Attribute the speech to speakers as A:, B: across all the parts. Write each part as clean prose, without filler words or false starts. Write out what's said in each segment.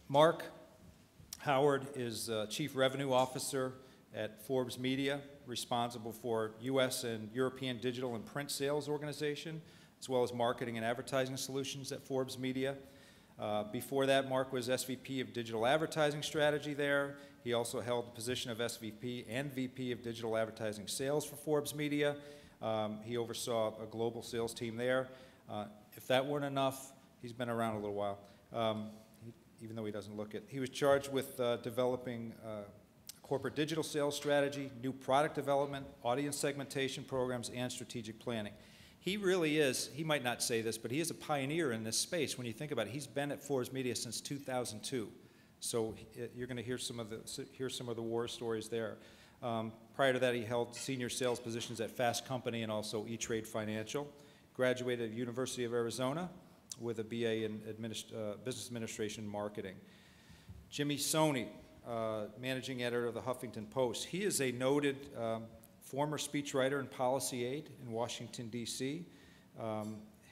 A: Mark Howard is Chief Revenue Officer at Forbes Media, responsible for U.S. and European digital and print sales organization, as well as marketing and advertising solutions at Forbes Media. Before that, Mark was SVP of Digital Advertising Strategy there. He also held the position of SVP and VP of Digital Advertising Sales for Forbes Media. He oversaw a global sales team there. If that weren't enough, he's been around a little while, even though he doesn't look it. He was charged with developing corporate digital sales strategy, new product development, audience segmentation programs, and strategic planning. He really is, he might not say this, but he is a pioneer in this space. When you think about it, he's been at Forbes Media since 2002. So you're going to hear some of the war stories there. Prior to that, he held senior sales positions at Fast Company and also E-Trade Financial. Graduated at University of Arizona with a BA in Business Administration and Marketing. Jimmy Soni, managing editor of the Huffington Post. He is a noted former speechwriter and policy aide in Washington, D.C.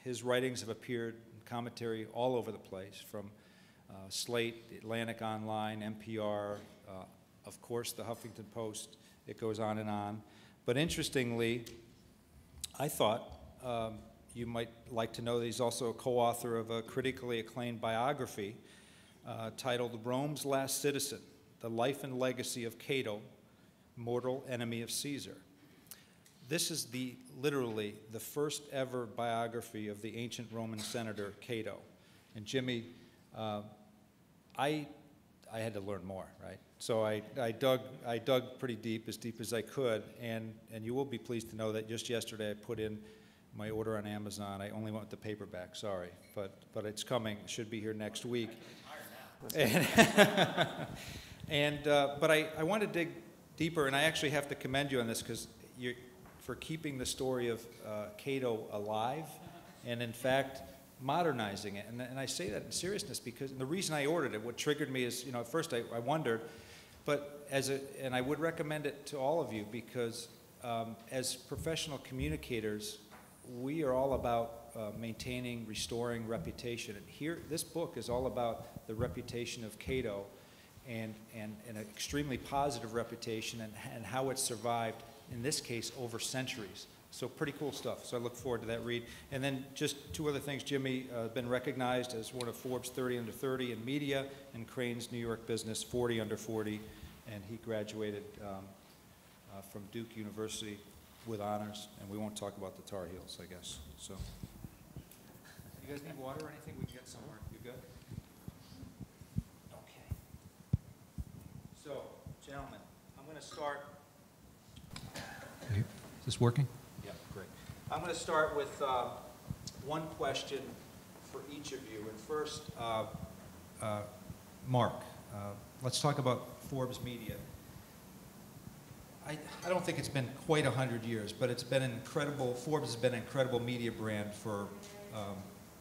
A: His writings have appeared in commentary all over the place, from Slate, Atlantic Online, NPR, of course, the Huffington Post. It goes on and on. But interestingly, I thought you might like to know that he's also a co-author of a critically acclaimed biography titled Rome's Last Citizen, The Life and Legacy of Cato, Mortal Enemy of Caesar. This is literally the first ever biography of the ancient Roman senator Cato. And Jimmy, I had to learn more, right? So I dug pretty deep as I could, and you will be pleased to know that just yesterday I put in my order on Amazon. I only went with the paperback, sorry, but it's coming. It should be here next week. But I want to dig deeper, and I actually have to commend you on this for keeping the story of Cato alive, and in fact modernizing it. And I say that in seriousness because the reason I ordered it, what triggered me is, at first I wondered, but and I would recommend it to all of you because as professional communicators, we are all about maintaining, restoring reputation. And here, this book is all about the reputation of Cato and an extremely positive reputation and how it survived, in this case, over centuries. So pretty cool stuff. So I look forward to that read. And then just two other things. Jimmy has been recognized as one of Forbes 30 Under 30 in media and Crane's New York Business 40 Under 40. And he graduated from Duke University with honors. And we won't talk about the Tar Heels, I guess. So, you guys need water or anything? We can get somewhere. You good? Okay. So, gentlemen, I'm going to start.
B: Okay. Is this working?
A: Yeah, great. I'm going to start with one question for each of you. And first, Mark, let's talk about Forbes Media. I don't think it's been quite 100 years, but it's been an incredible, Forbes has been an incredible media brand for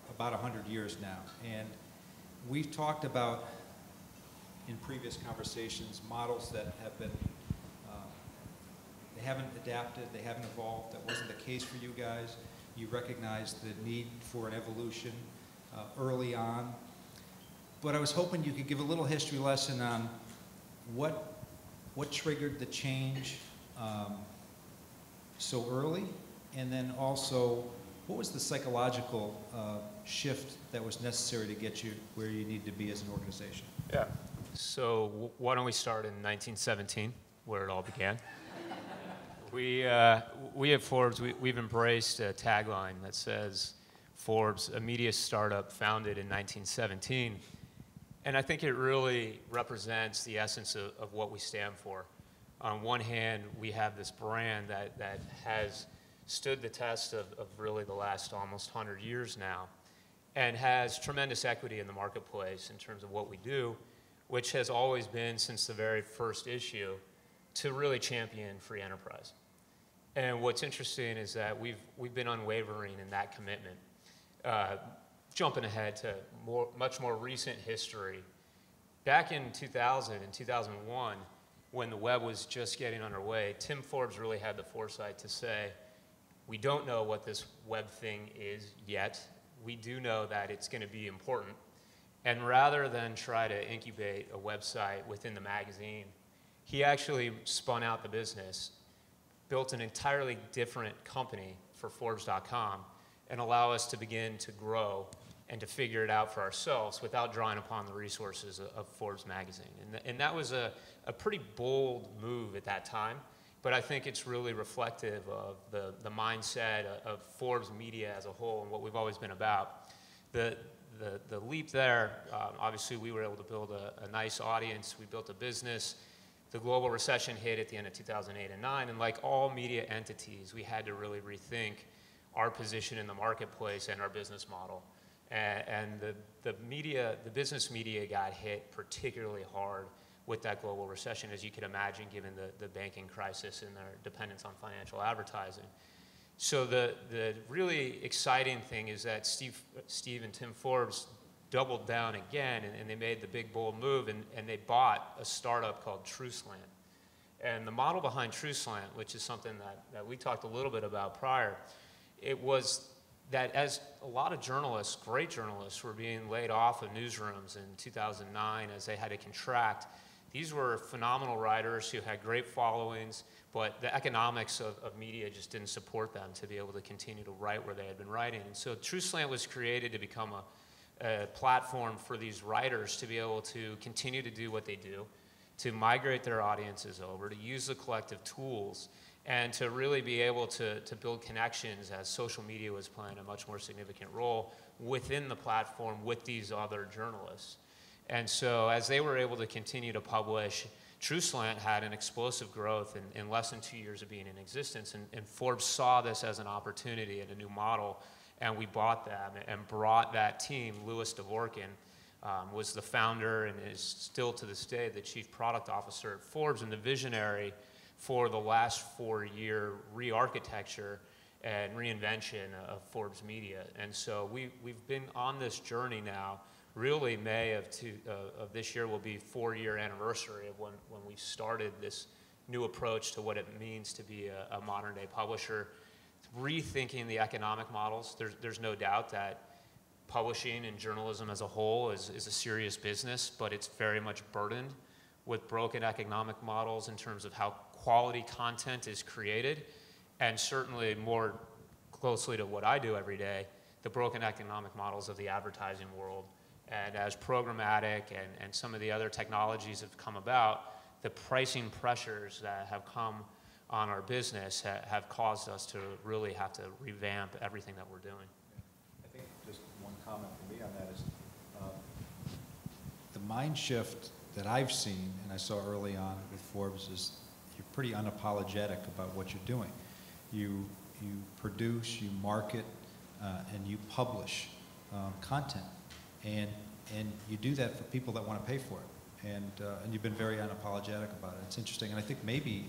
A: about 100 years now. And we've talked about, in previous conversations, models that have been, they haven't adapted, they haven't evolved. That wasn't the case for you guys. You recognized the need for an evolution early on. But I was hoping you could give a little history lesson on what triggered the change so early, and then also what was the psychological shift that was necessary to get you where you need to be as an organization?
C: Yeah. So why don't we start in 1917, where it all began? We at Forbes, we've embraced a tagline that says, Forbes, a media startup founded in 1917. And I think it really represents the essence of what we stand for. On one hand, we have this brand that has stood the test of really the last almost 100 years now and has tremendous equity in the marketplace in terms of what we do, which has always been, since the very first issue, to really champion free enterprise. And what's interesting is that we've been unwavering in that commitment. Jumping ahead to much more recent history, back in 2000 and 2001, when the web was just getting underway, Tim Forbes really had the foresight to say, we don't know what this web thing is yet. We do know that it's going to be important, And rather than try to incubate a website within the magazine, he actually spun out the business, built an entirely different company for Forbes.com, and allow us to begin to grow and to figure it out for ourselves without drawing upon the resources of Forbes magazine. And that was a pretty bold move at that time, but I think it's really reflective of the mindset of Forbes Media as a whole and what we've always been about. The leap there, obviously we were able to build a nice audience, we built a business. The global recession hit at the end of 2008 and 9, and like all media entities, we had to really rethink our position in the marketplace and our business model. And the business media got hit particularly hard with that global recession, as you can imagine, given the banking crisis and their dependence on financial advertising. So the really exciting thing is that Steve and Tim Forbes doubled down again, and they made the big bold move, and they bought a startup called TrueSlant. And the model behind TrueSlant, which is something that we talked a little bit about prior, it was that as a lot of journalists, great journalists, were being laid off of newsrooms in 2009 as they had to contract, these were phenomenal writers who had great followings, but the economics of media just didn't support them to be able to continue to write where they had been writing. And so TrueSlant was created to become a platform for these writers to be able to continue to do what they do, to migrate their audiences over, to use the collective tools, and to really be able to build connections as social media was playing a much more significant role within the platform with these other journalists. And so as they were able to continue to publish, TrueSlant had an explosive growth in less than 2 years of being in existence, and Forbes saw this as an opportunity and a new model, and we bought them and brought that team. Louis Dvorkin was the founder and is still to this day the chief product officer at Forbes and the visionary for the last 4-year re-architecture and reinvention of Forbes Media. And so we've been on this journey now. Really, May of this year will be 4-year anniversary of when we started this new approach to what it means to be a modern-day publisher. Rethinking the economic models. There's no doubt that publishing and journalism as a whole is a serious business, but it's very much burdened with broken economic models in terms of how quality content is created, and certainly more closely to what I do every day, the broken economic models of the advertising world. And as programmatic and some of the other technologies have come about, the pricing pressures that have come on our business have caused us to really have to revamp everything that we're doing.
A: I think just one comment from me on that is the mind shift that I've seen, and I saw early on with Forbes, is you're pretty unapologetic about what you're doing. You produce, you market, and you publish content. And you do that for people that want to pay for it. And you've been very unapologetic about it. It's interesting. And I think maybe,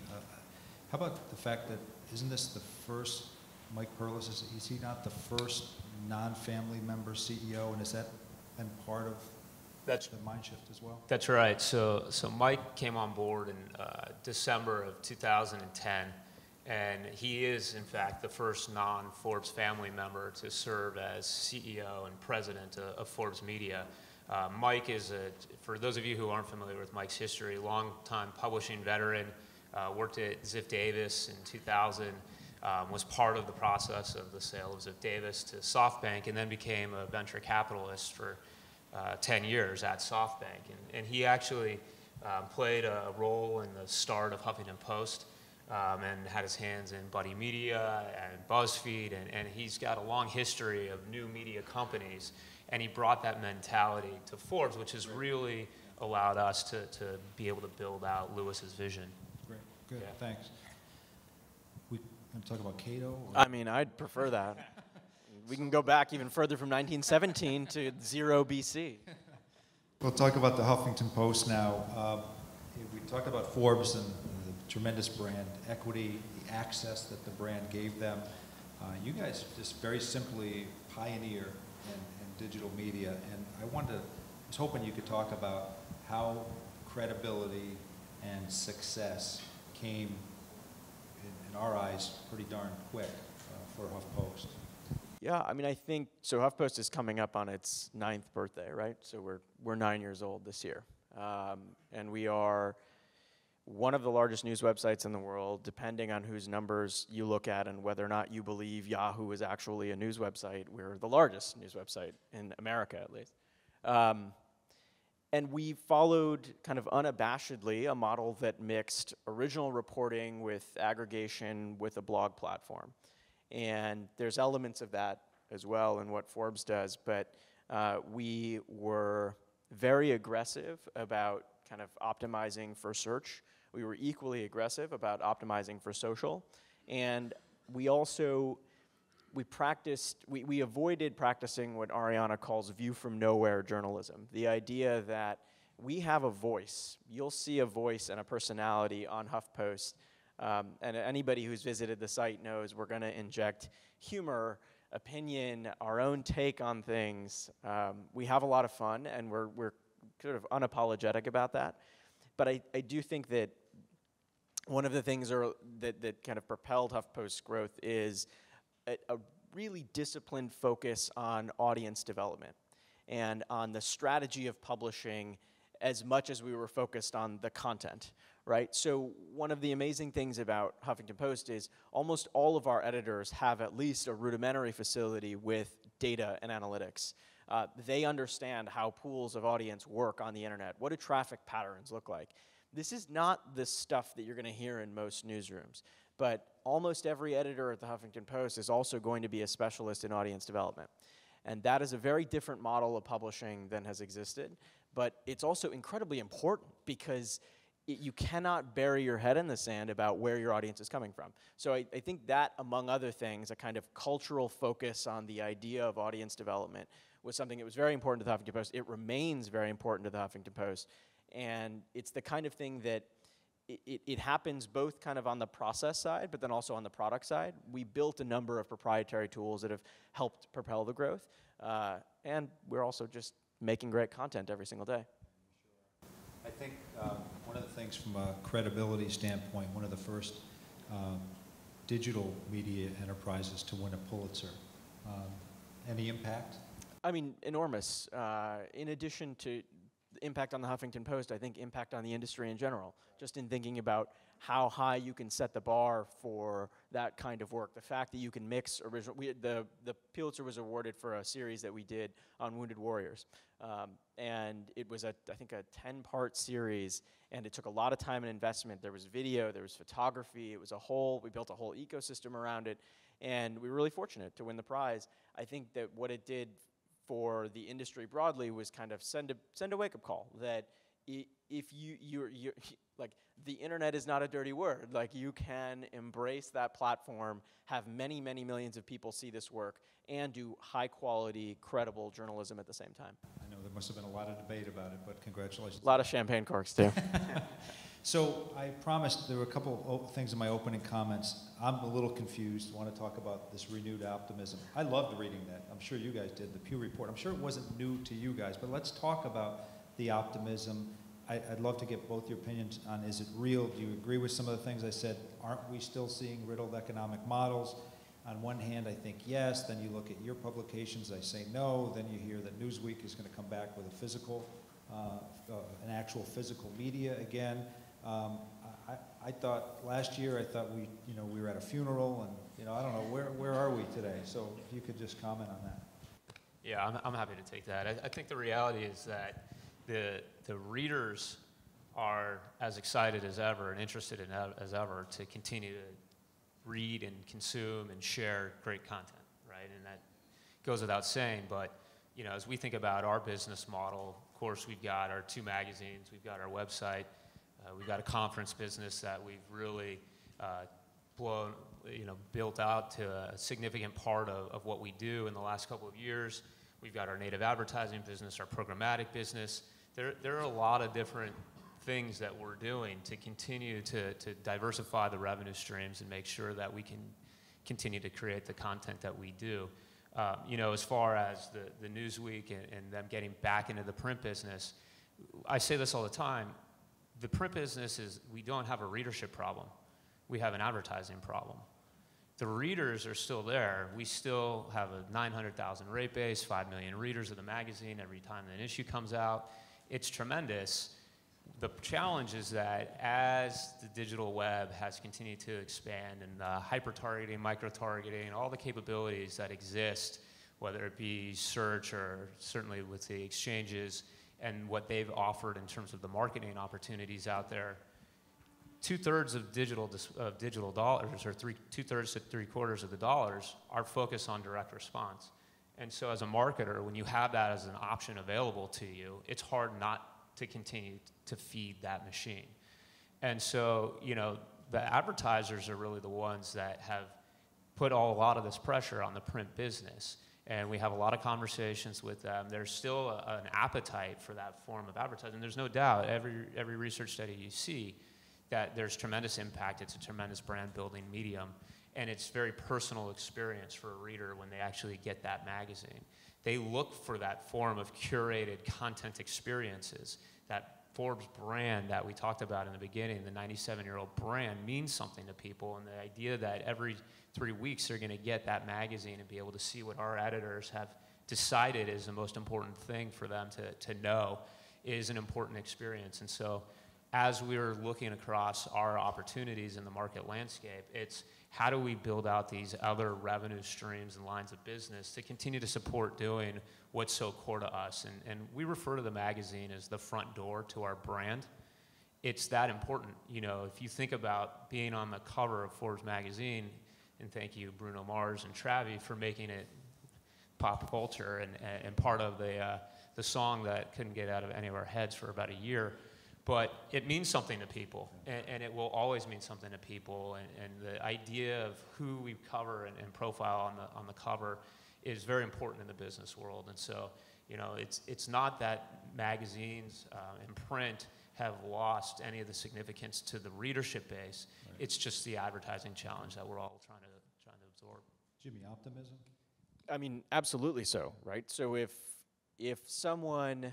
A: how about the fact that, isn't this the first, Mike Perlis, is he not the first non-family member CEO? And has that been part of the mind shift as well?
C: That's right. So Mike came on board in December of 2010. And he is, in fact, the first non-Forbes family member to serve as CEO and president of Forbes Media. Mike is, for those of you who aren't familiar with Mike's history, longtime publishing veteran, worked at Ziff Davis in 2000, was part of the process of the sale of Ziff Davis to SoftBank, and then became a venture capitalist for 10 years at SoftBank. And he actually played a role in the start of Huffington Post. And had his hands in Buddy Media and BuzzFeed, and he's got a long history of new media companies, and he brought that mentality to Forbes, which has really allowed us to be able to build out Louis's vision.
A: Great, good, yeah. Thanks. We want to talk about Cato? Or?
D: I mean, I'd prefer that. We can go back even further from 1917 to 0 BC.
A: We'll talk about the Huffington Post now. We talked about Forbes and tremendous brand equity, the access that the brand gave them. You guys just very simply pioneer in digital media, and I was hoping you could talk about how credibility and success came, in our eyes, pretty darn quick for HuffPost.
D: Yeah, I mean, I think, so HuffPost is coming up on its 9th birthday, right? So we're 9 years old this year. And we are one of the largest news websites in the world, depending on whose numbers you look at and whether or not you believe Yahoo is actually a news website. We're the largest news website in America, at least. And we followed kind of unabashedly a model that mixed original reporting with aggregation with a blog platform. And there's elements of that as well in what Forbes does, but we were very aggressive about kind of optimizing for search. We were equally aggressive about optimizing for social. And we also, we avoided practicing what Ariana calls view from nowhere journalism. The idea that we have a voice. You'll see a voice and a personality on HuffPost. And anybody who's visited the site knows we're going to inject humor, opinion, our own take on things. We have a lot of fun, and we're sort of unapologetic about that. But I do think that one of the things that kind of propelled HuffPost's growth is a really disciplined focus on audience development and on the strategy of publishing as much as we were focused on the content, right? So one of the amazing things about Huffington Post is almost all of our editors have at least a rudimentary facility with data and analytics. They understand how pools of audience work on the internet. What do traffic patterns look like? This is not the stuff that you're going to hear in most newsrooms, but almost every editor at the Huffington Post is also going to be a specialist in audience development. And that is a very different model of publishing than has existed, but it's also incredibly important because you cannot bury your head in the sand about where your audience is coming from. So I think that, among other things, a kind of cultural focus on the idea of audience development was something that was very important to the Huffington Post. It remains very important to the Huffington Post. And it's the kind of thing that it happens both kind of on the process side, but then also on the product side. We built a number of proprietary tools that have helped propel the growth. And we're also just making great content every single day.
A: I think one of the things from a credibility standpoint, one of the first digital media enterprises to win a Pulitzer. Any impact?
D: I mean, enormous. In addition to the impact on the Huffington Post, I think impact on the industry in general, just in thinking about how high you can set the bar for that kind of work. The fact that you can mix original, the Pulitzer was awarded for a series that we did on Wounded Warriors. And it was, I think, a 10-part series, and it took a lot of time and investment. There was video, there was photography, it was we built a whole ecosystem around it, and we were really fortunate to win the prize. I think that what it did for the industry broadly was kind of send a wake-up call that if you're like, the internet is not a dirty word. Like, you can embrace that platform, have many, many millions of people see this work, and do high-quality, credible journalism at the same time.
A: I know there must have been a lot of debate about it, but congratulations.
D: A lot of champagne corks, too.
A: So I promised there were a couple things in my opening comments. I'm a little confused. I want to talk about this renewed optimism. I loved reading that. I'm sure you guys did, the Pew Report. I'm sure it wasn't new to you guys, but let's talk about the optimism. I'd love to get both your opinions on, is it real? Do you agree with some of the things I said? Aren't we still seeing riddled economic models? On one hand, I think yes. Then you look at your publications, I say no. Then you hear that Newsweek is going to come back with a physical, an actual physical media again. I thought last year, I thought we were at a funeral, and I don't know, where are we today? So if you could just comment on that.
C: Yeah, I'm happy to take that. I think the reality is that the readers are as excited as ever and interested in as ever to continue to read and consume and share great content, right? And that goes without saying, but as we think about our business model, of course, we've got our 2 magazines, we've got our website, we've got a conference business that we've really built out to a significant part of what we do in the last couple of years. We've got our native advertising business, our programmatic business. There are a lot of different things that we're doing to continue to diversify the revenue streams and make sure that we can continue to create the content that we do. As far as the Newsweek and them getting back into the print business, I say this all the time. The print business we don't have a readership problem. We have an advertising problem. The readers are still there. We still have a 900,000 rate base, 5 million readers of the magazine every time an issue comes out. It's tremendous. The challenge is that as the digital web has continued to expand and hyper-targeting, micro-targeting, all the capabilities that exist, whether it be search or certainly with the exchanges and what they've offered in terms of the marketing opportunities out there, 2/3 of digital dollars, or 2/3 to 3/4 of the dollars, are focused on direct response. And so as a marketer, when you have that as an option available to you, it's hard not to continue to feed that machine. And so, you know, the advertisers are really the ones that have put a lot of this pressure on the print business. And we have a lot of conversations with them. There's still an appetite for that form of advertising. There's no doubt, every research study you see, that there's tremendous impact. It's a tremendous brand building medium. And it's very personal experience for a reader when they actually get that magazine. They look for that form of curated content experiences. That Forbes brand that we talked about in the beginning, the 97-year-old brand, means something to people. And the idea that every 3 weeks they're going to get that magazine and be able to see what our editors have decided is the most important thing for them to know is an important experience. And so as we're looking across our opportunities in the market landscape, it's how do we build out these other revenue streams and lines of business to continue to support doing what's so core to us. And we refer to the magazine as the front door to our brand. It's that important. You know, if you think about being on the cover of Forbes magazine, and thank you Bruno Mars and Travi for making it pop culture and part of the song that couldn't get out of any of our heads for about a year. But it means something to people, and it will always mean something to people. And the idea of who we cover and profile on the cover is very important in the business world. And so, you know, it's not that magazines and print have lost any of the significance to the readership base. Right. It's just the advertising challenge that we're all trying to absorb.
A: Jimmy, optimism?
D: I mean, absolutely so, right? So if someone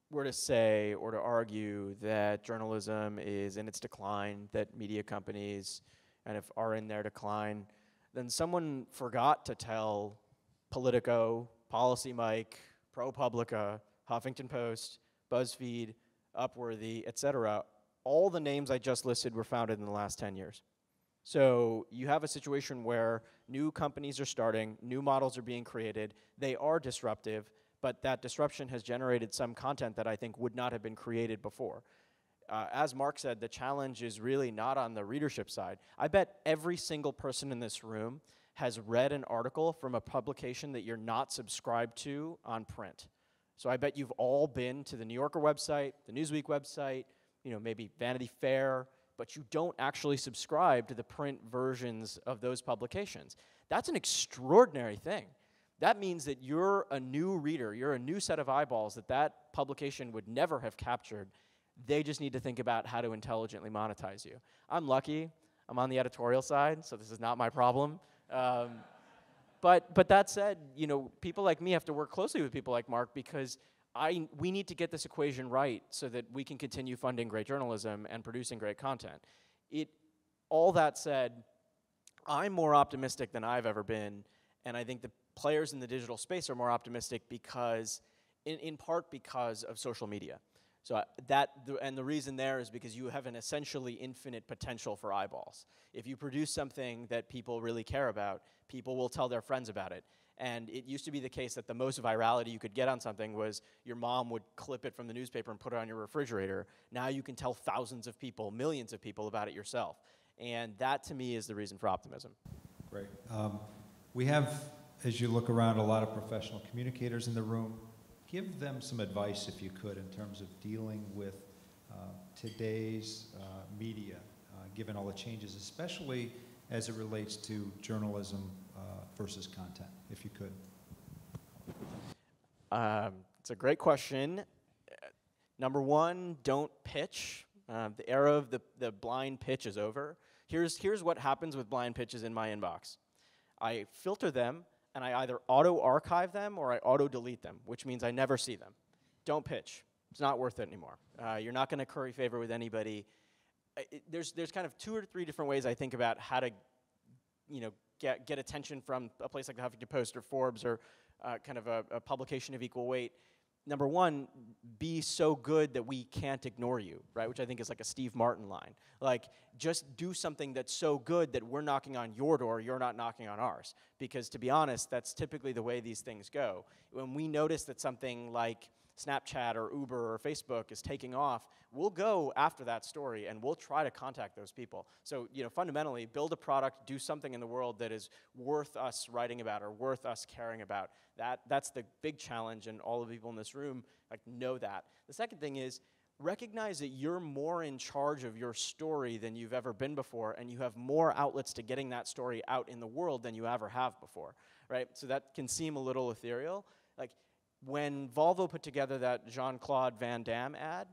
D: were to say or to argue that journalism is in its decline, that media companies kind of are in their decline, then someone forgot to tell Politico, Policy Mike, ProPublica, Huffington Post, BuzzFeed, Upworthy, et cetera. All the names I just listed were founded in the last 10 years. So you have a situation where new companies are starting, new models are being created, they are disruptive, but that disruption has generated some content that I think would not have been created before. As Mark said, the challenge is really not on the readership side. I bet every single person in this room has read an article from a publication that you're not subscribed to on print. So I bet you've all been to the New Yorker website, the Newsweek website, you know, maybe Vanity Fair, but you don't actually subscribe to the print versions of those publications. That's an extraordinary thing. That means that you're a new reader, you're a new set of eyeballs that publication would never have captured. They just need to think about how to intelligently monetize you. I'm lucky, I'm on the editorial side, so this is not my problem. But that said, you know, people like me have to work closely with people like Mark because we need to get this equation right so that we can continue funding great journalism and producing great content. All that said, I'm more optimistic than I've ever been, and I think the players in the digital space are more optimistic because, in part because of social media. So and the reason there is because you have an essentially infinite potential for eyeballs. If you produce something that people really care about, people will tell their friends about it. And it used to be the case that the most virality you could get on something was your mom would clip it from the newspaper and put it on your refrigerator. Now you can tell thousands of people, millions of people about it yourself. And that, to me, is the reason for optimism.
A: Great. We have, as you look around, a lot of professional communicators in the room. Give them some advice, if you could, in terms of dealing with today's media, given all the changes, especially as it relates to journalism versus content, if you could.
D: It's a great question. Number one, don't pitch. The era of the blind pitch is over. Here's what happens with blind pitches in my inbox. I filter them, and I either auto-archive them or I auto-delete them, which means I never see them. Don't pitch. It's not worth it anymore. You're not going to curry favor with anybody. There's kind of 2 or 3 different ways I think about how to get attention from a place like the Huffington Post or Forbes or kind of a publication of equal weight. Number one, be so good that we can't ignore you, right? Which I think is like a Steve Martin line. Like, just do something that's so good that we're knocking on your door, you're not knocking on ours. Because to be honest, that's typically the way these things go. When we notice that something like Snapchat or Uber or Facebook is taking off, we'll go after that story and we'll try to contact those people. So, fundamentally, build a product, do something in the world that is worth us writing about or worth us caring about. That's the big challenge, and all the people in this room know that. The second thing is, recognize that you're more in charge of your story than you've ever been before, and you have more outlets to getting that story out in the world than you ever have before, right? So that can seem a little ethereal. When Volvo put together that Jean-Claude Van Damme ad,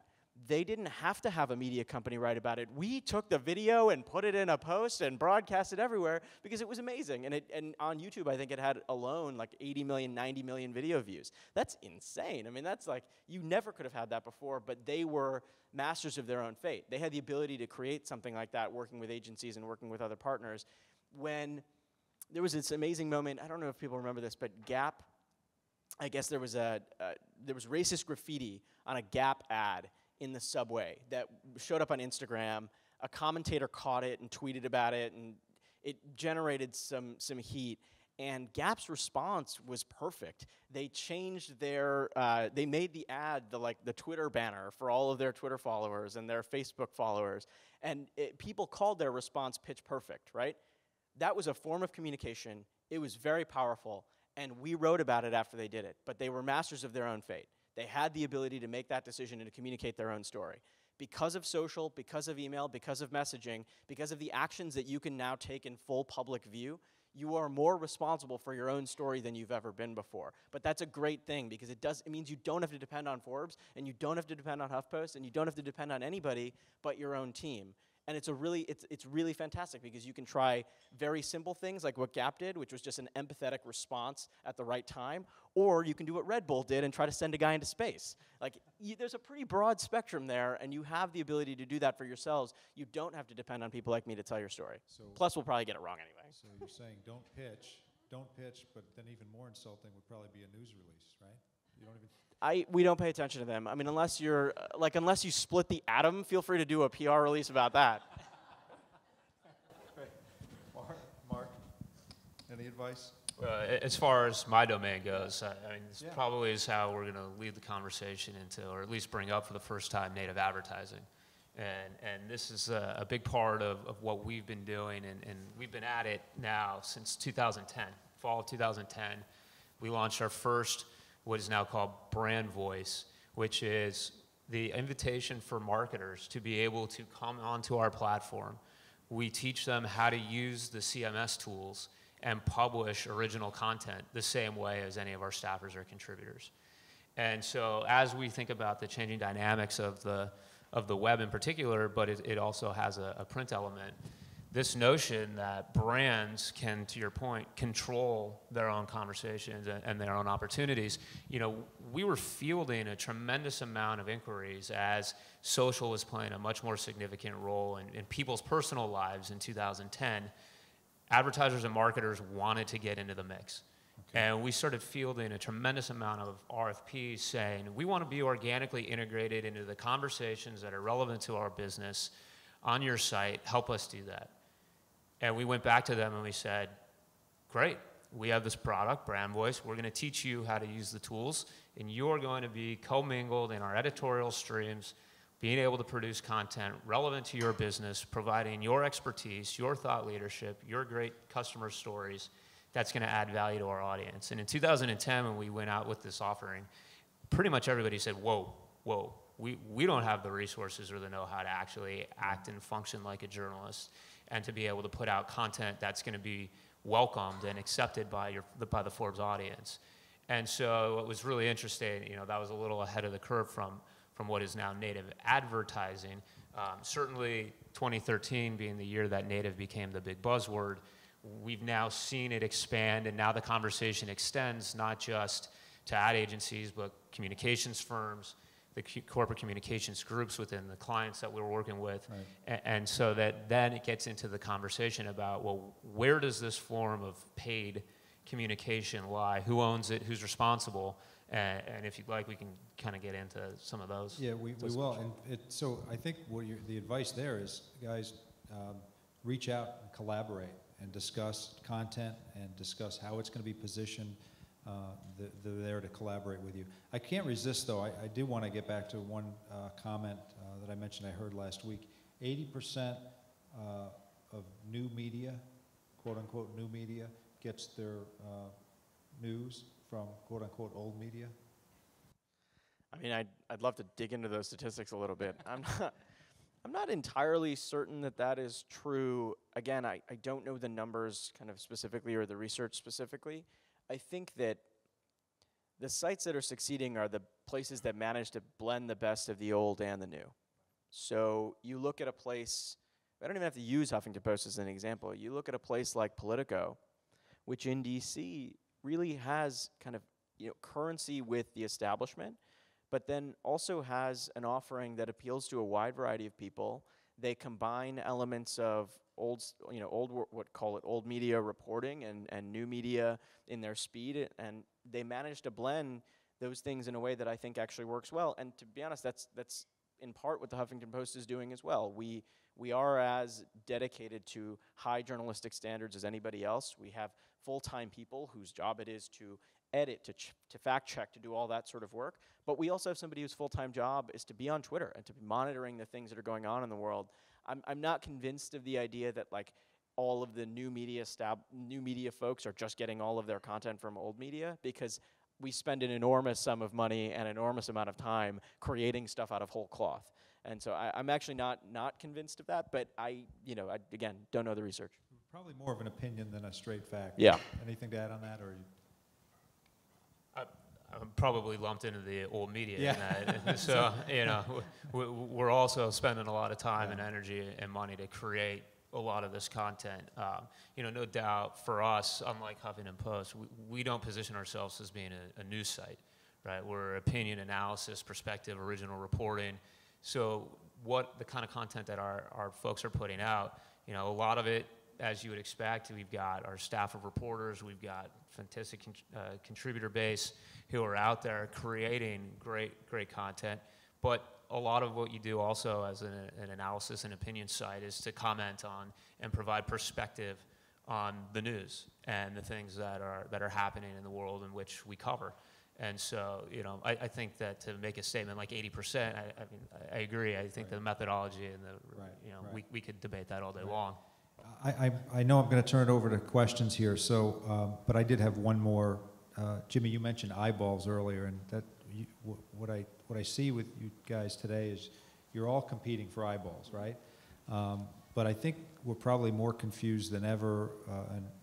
D: they didn't have to have a media company write about it. We took the video and put it in a post and broadcast it everywhere because it was amazing. And on YouTube, I think it had alone 80 million, 90 million video views. That's insane. I mean, that's you never could have had that before, but they were masters of their own fate. They had the ability to create something like that, working with agencies and working with other partners. When there was this amazing moment, I don't know if people remember this, but Gap, I guess there was racist graffiti on a Gap ad in the subway that showed up on Instagram. A commentator caught it and tweeted about it, and it generated some heat. And Gap's response was perfect. They changed they made the ad the Twitter banner for all of their Twitter followers and their Facebook followers, and people called their response pitch perfect, right? That was a form of communication. It was very powerful. And we wrote about it after they did it. But they were masters of their own fate. They had the ability to make that decision and to communicate their own story. Because of social, because of email, because of messaging, because of the actions that you can now take in full public view, you are more responsible for your own story than you've ever been before. But that's a great thing because it means you don't have to depend on Forbes, and you don't have to depend on HuffPost, and you don't have to depend on anybody but your own team. And it's really fantastic because you can try very simple things like what Gap did, which was just an empathetic response at the right time, or you can do what Red Bull did and try to send a guy into space. There's a pretty broad spectrum there, and you have the ability to do that for yourselves. You don't have to depend on people like me to tell your story. Plus, we'll probably get it wrong anyway.
E: So you're saying don't pitch, but then even more insulting would probably be a news release, right? You don't even...
D: We don't pay attention to them. I mean, unless you split the atom, feel free to do a PR release about that.
E: Mark, any advice?
C: As far as my domain goes, this probably is how we're going to lead the conversation into, or at least bring up for the first time, native advertising. And this is a big part of what we've been doing, and we've been at it now since 2010, fall of 2010. We launched our first, what is now called Brand Voice, which is the invitation for marketers to be able to come onto our platform. We teach them how to use the CMS tools and publish original content the same way as any of our staffers or contributors. And so as we think about the changing dynamics of the web in particular, but it also has a print element, this notion that brands can, to your point, control their own conversations and their own opportunities. We were fielding a tremendous amount of inquiries as social was playing a much more significant role in people's personal lives in 2010. Advertisers and marketers wanted to get into the mix. Okay. And we started fielding a tremendous amount of RFPs saying, we want to be organically integrated into the conversations that are relevant to our business on your site. Help us do that. And we went back to them and we said, great, we have this product, Brand Voice. We're going to teach you how to use the tools, and you're going to be commingled in our editorial streams, being able to produce content relevant to your business, providing your expertise, your thought leadership, your great customer stories. That's going to add value to our audience. And in 2010, when we went out with this offering, pretty much everybody said, whoa, we don't have the resources or the know-how to actually act and function like a journalist, and to be able to put out content that's going to be welcomed and accepted by the Forbes audience. And so it was really interesting, that was a little ahead of the curve from what is now native advertising. Certainly 2013 being the year that native became the big buzzword, we've now seen it expand, and now the conversation extends not just to ad agencies, but communications firms, corporate communications groups within the clients that we're working with.
A: Right.
C: And so that then it gets into the conversation about, well, where does this form of paid communication lie? Who owns it? Who's responsible? And if you'd like, we can kind of get into some of those.
E: Yeah, we will. And so I think the advice there is, guys, reach out and collaborate and discuss content and discuss how it's going to be positioned. They're there to collaborate with you. I can't resist, though. I do want to get back to one comment that I mentioned I heard last week. 80% of new media, quote-unquote new media, gets their news from quote-unquote old media.
D: I mean, I'd love to dig into those statistics a little bit. I'm not entirely certain that that is true. Again, I don't know the numbers kind of specifically or the research specifically. I think that the sites that are succeeding are the places that manage to blend the best of the old and the new. So you look at a place, I don't even have to use Huffington Post as an example. You look at a place like Politico, which in DC really has kind of currency with the establishment, but then also has an offering that appeals to a wide variety of people. They combine elements of old media reporting and new media in their speed, and they manage to blend those things in a way that I think actually works well. And to be honest, that's in part what the Huffington Post is doing as well. We are as dedicated to high journalistic standards as anybody else. We have full-time people whose job it is to edit, to fact check, to do all that sort of work. But we also have somebody whose full-time job is to be on Twitter and to be monitoring the things that are going on in the world. I'm not convinced of the idea that like all of the new media folks are just getting all of their content from old media, because we spend an enormous sum of money and an enormous amount of time creating stuff out of whole cloth. And so I'm actually not convinced of that, but I again, don't know the research.
E: Probably more of an opinion than a straight fact.
D: Yeah.
E: Anything to add on that, or?
C: I'm probably lumped into the old media.
E: Yeah.
C: In that. So, we're also spending a lot of time and energy and money to create a lot of this content. No doubt for us, unlike Huffington Post, we don't position ourselves as being a news site, right? We're opinion analysis, perspective, original reporting. So what the kind of content that our folks are putting out, a lot of it, as you would expect, we've got our staff of reporters, we've got fantastic contributor base who are out there creating great content. But a lot of what you do also as an analysis and opinion site is to comment on and provide perspective on the news and the things that are happening in the world in which we cover. And so, I think that to make a statement like 80%, I agree. I think the methodology and we could debate that all day long.
E: I know I'm going to turn it over to questions here. So, but I did have one more. Jimmy, you mentioned eyeballs earlier, and that what I see with you guys today is you're all competing for eyeballs, right? But I think we're probably more confused than ever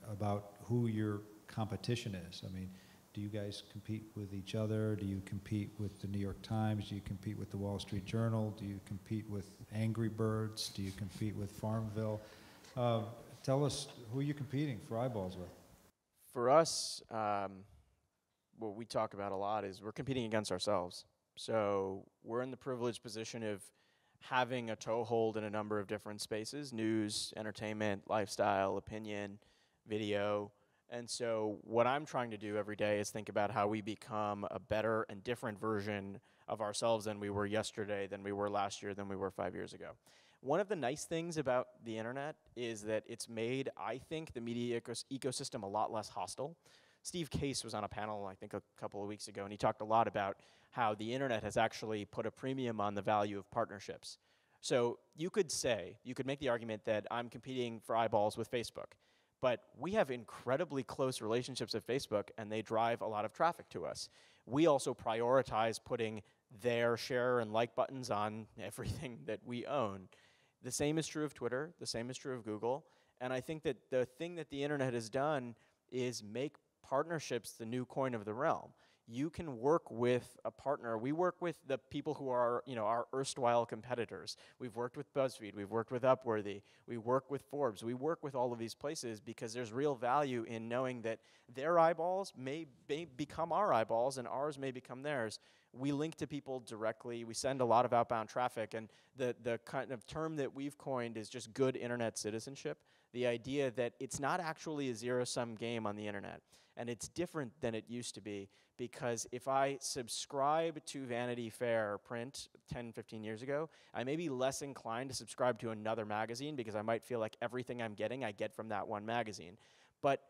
E: about who your competition is. I mean, do you guys compete with each other? Do you compete with the New York Times? Do you compete with the Wall Street Journal? Do you compete with Angry Birds? Do you compete with Farmville? Tell us who you're competing for eyeballs with.
D: For us, what we talk about a lot is we're competing against ourselves. So we're in the privileged position of having a toehold in a number of different spaces: news, entertainment, lifestyle, opinion, video. And so what I'm trying to do every day is think about how we become a better and different version of ourselves than we were yesterday, than we were last year, than we were 5 years ago. One of the nice things about the internet is that it's made, I think, the media ecosystem a lot less hostile. Steve Case was on a panel, I think, a couple of weeks ago, and he talked a lot about how the internet has actually put a premium on the value of partnerships. So you could make the argument that I'm competing for eyeballs with Facebook, but we have incredibly close relationships at Facebook, and they drive a lot of traffic to us. We also prioritize putting their share and like buttons on everything that we own. The same is true of Twitter, the same is true of Google, and I think that the thing that the internet has done is make partnerships the new coin of the realm. you can work with a partner. We work with the people who are, our erstwhile competitors. We've worked with BuzzFeed, we've worked with Upworthy, we work with Forbes, we work with all of these places because there's real value in knowing that their eyeballs may become our eyeballs and ours may become theirs. We link to people directly, we send a lot of outbound traffic, and the kind of term that we've coined is just good internet citizenship. The idea that it's not actually a zero-sum game on the internet. And it's different than it used to be, because if I subscribe to Vanity Fair print 10, 15 years ago, I may be less inclined to subscribe to another magazine because I might feel like everything I'm getting, I get from that one magazine. But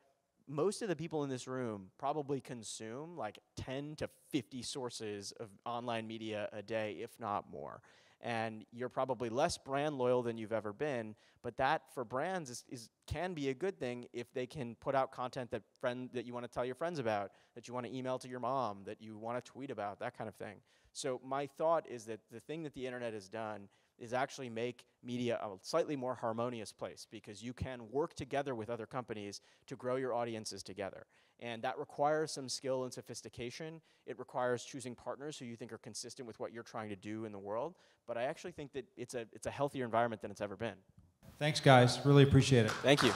D: most of the people in this room probably consume like 10 to 50 sources of online media a day, if not more. And you're probably less brand loyal than you've ever been, but that for brands can be a good thing if they can put out content that you want to tell your friends about, that you want to email to your mom, that you want to tweet about, that kind of thing. So my thought is that the thing that the internet has done is actually make media a slightly more harmonious place, because you can work together with other companies to grow your audiences together. And that requires some skill and sophistication. It requires choosing partners who you think are consistent with what you're trying to do in the world. But I actually think that it's a healthier environment than it's ever been.
E: Thanks, guys. Really appreciate it.
D: Thank you.